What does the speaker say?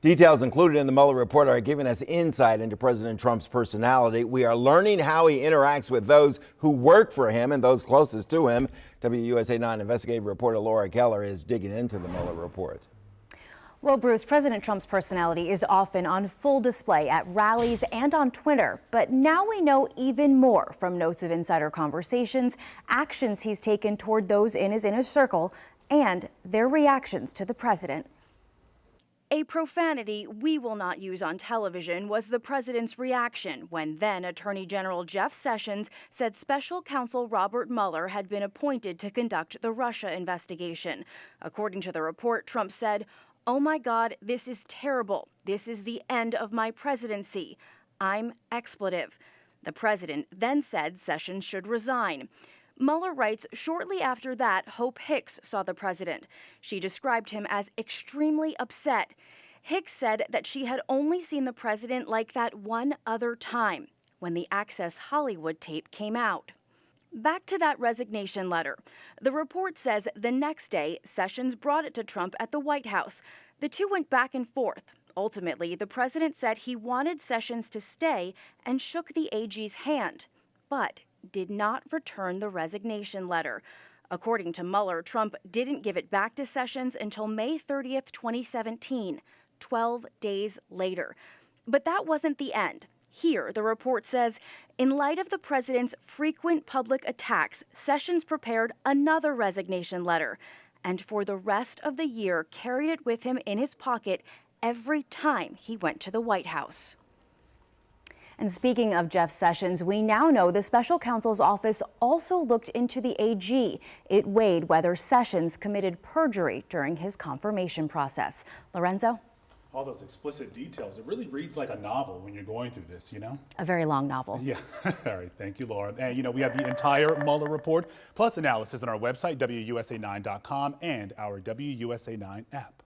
Details included in the Mueller report are giving us insight into President Trump's personality. We are learning how he interacts with those who work for him and those closest to him. WUSA 9 investigative reporter Laura Keller is digging into the Mueller report. Well, Bruce, President Trump's personality is often on full display at rallies and on Twitter. But now we know even more from notes of insider conversations, actions he's taken toward those in his inner circle, and their reactions to the president. A profanity we will not use on television was the president's reaction when then Attorney General Jeff Sessions said special counsel Robert Mueller had been appointed to conduct the Russia investigation. According to the report, Trump said, "Oh my God, this is terrible. This is the end of my presidency. I'm expletive." The president then said Sessions should resign. Mueller writes shortly after that, Hope Hicks saw the president. She described him as extremely upset. Hicks said that she had only seen the president like that one other time, when the Access Hollywood tape came out. Back to that resignation letter. The report says the next day, Sessions brought it to Trump at the White House. The two went back and forth. Ultimately, the president said he wanted Sessions to stay and shook the AG's hand, but did not return the resignation letter. According to Mueller, Trump didn't give it back to Sessions until May 30th, 2017, 12 days later. But that wasn't the end. Here, the report says, in light of the president's frequent public attacks, Sessions prepared another resignation letter, and for the rest of the year carried it with him in his pocket every time he went to the White House. And speaking of Jeff Sessions, we now know the special counsel's office also looked into the AG. It weighed whether Sessions committed perjury during his confirmation process. Lorenzo? All those explicit details. It really reads like a novel when you're going through this, you know? A very long novel. Yeah. All right. Thank you, Laura. And, we have the entire Mueller report plus analysis on our website, WUSA9.com, and our WUSA 9 app.